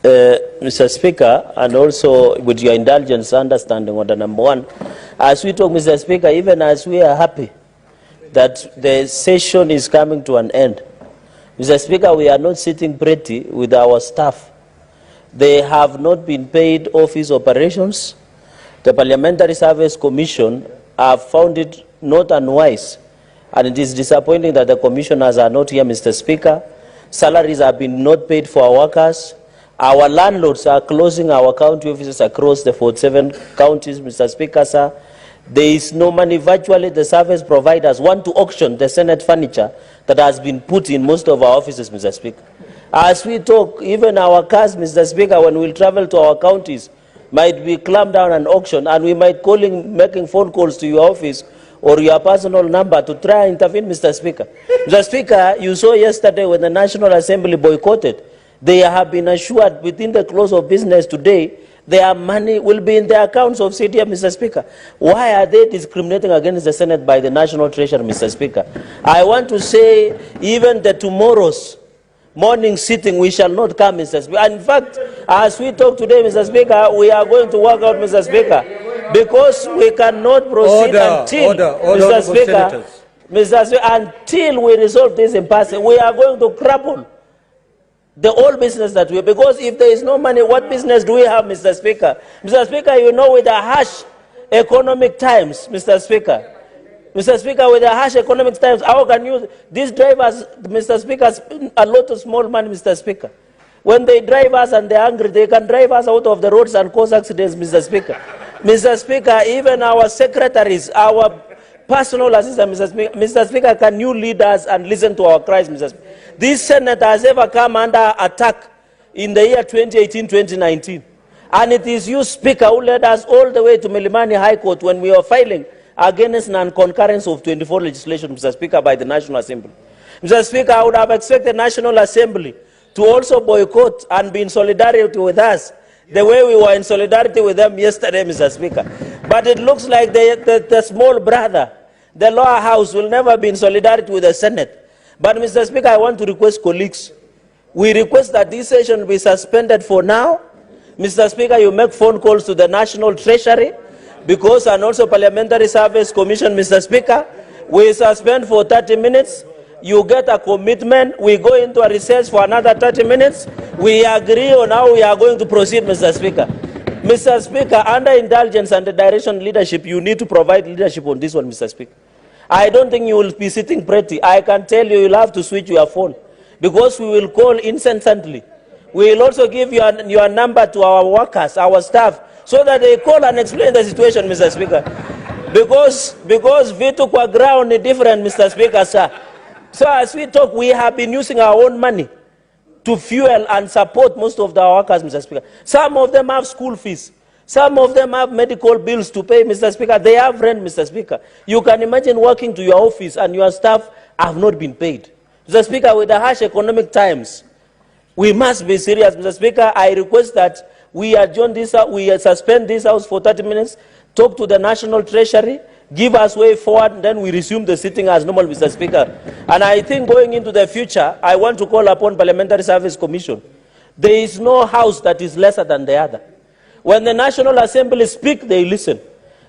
Mr. Speaker, and also with your indulgence understanding on the number one, as we talk, Mr. Speaker, even as we are happy that the session is coming to an end, Mr. Speaker, we are not sitting pretty with our staff. They have not been paid office operations. The Parliamentary Service Commission have found it not unwise, and it is disappointing that the commissioners are not here, Mr. Speaker. Salaries have been not paid for our workers. Our landlords are closing our county offices across the 47 counties, Mr. Speaker, sir. There is no money. Virtually, the service providers want to auction the Senate furniture that has been put in most of our offices, Mr. Speaker. As we talk, even our cars, Mr. Speaker, when we travel to our counties, might be clamped down and auctioned, and we might making phone calls to your office or your personal number to try and intervene, Mr. Speaker. Mr. Speaker, you saw yesterday when the National Assembly boycotted, they have been assured within the close of business today, their money will be in the accounts of CDM, Mr. Speaker. Why are they discriminating against the Senate by the National Treasury, Mr. Speaker? I want to say, even the tomorrow's morning sitting, we shall not come, Mr. Speaker. And in fact, as we talk today, Mr. Speaker, we are going to work out, Mr. Speaker, because we cannot proceed Mr. Speaker, until we resolve this impasse. We are going to cripple the old business that we, because if there is no money, what business do we have, Mr. Speaker? Mr. Speaker, you know, with the harsh economic times, Mr. Speaker, with the harsh economic times, how can you, these drivers, Mr. Speaker, a lot of small money, Mr. Speaker. When they drive us and they're angry, they can drive us out of the roads and cause accidents, Mr. Speaker. Mr. Speaker, even our secretaries, our personal assistant, Mr. Speaker, can you lead us and listen to our cries, Mr. Speaker? This Senate has ever come under attack in the year 2018-2019. And it is you, Speaker, who led us all the way to Milimani High Court when we were filing against non-concurrence of 24 legislation, Mr. Speaker, by the National Assembly. Mr. Speaker, I would have expected the National Assembly to also boycott and be in solidarity with us the way we were in solidarity with them yesterday, Mr. Speaker. But it looks like the small brother, the lower house, will never be in solidarity with the Senate. But, Mr. Speaker, I want to request colleagues. We request that this session be suspended for now. Mr. Speaker, you make phone calls to the National Treasury, because, and also Parliamentary Service Commission, Mr. Speaker, we suspend for 30 minutes. You get a commitment. We go into a recess for another 30 minutes. We agree on how we are going to proceed, Mr. Speaker. Mr. Speaker, under indulgence and the direction leadership, you need to provide leadership on this one, Mr. Speaker. I don't think you will be sitting pretty. I can tell you, you'll have to switch your phone, because we will call incessantly. We will also give your number to our workers, our staff, so that they call and explain the situation, Mr. Speaker. Because vitu kwa ground is different, Mr. Speaker, sir. So as we talk, we have been using our own money to fuel and support most of our workers, Mr. Speaker. Some of them have school fees. Some of them have medical bills to pay, Mr. Speaker. They have rent, Mr. Speaker. You can imagine working to your office and your staff have not been paid. Mr. Speaker, with the harsh economic times, we must be serious, Mr. Speaker. I request that we adjourn this, we suspend this house for 30 minutes, talk to the National Treasury, give us way forward, and then we resume the sitting as normal, Mr. Speaker. And I think going into the future, I want to call upon Parliamentary Service Commission. There is no house that is lesser than the other. When the National Assembly speak, they listen.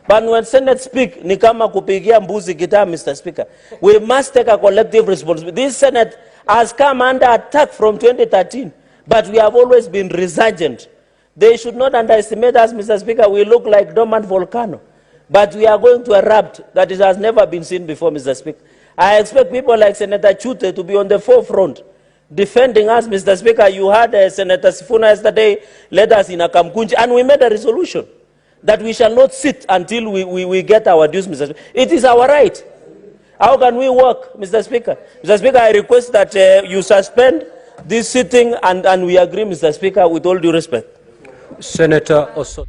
But when Senate speak, ni kama kupigia mbuzi gitaa, Mr. Speaker. We must take a collective responsibility. This Senate has come under attack from 2013, but we have always been resurgent. They should not underestimate us, Mr. Speaker. We look like dormant volcano, but we are going to erupt that it has never been seen before, Mr. Speaker. I expect people like Senator Chute to be on the forefront defending us, Mr. Speaker. You had Senator Sifuna yesterday led us in a Kamkunji, and we made a resolution that we shall not sit until we get our dues, Mr. Speaker. It is our right. How can we work, Mr. Speaker? Mr. Speaker, I request that you suspend this sitting, and we agree, Mr. Speaker, with all due respect. Senator Oso.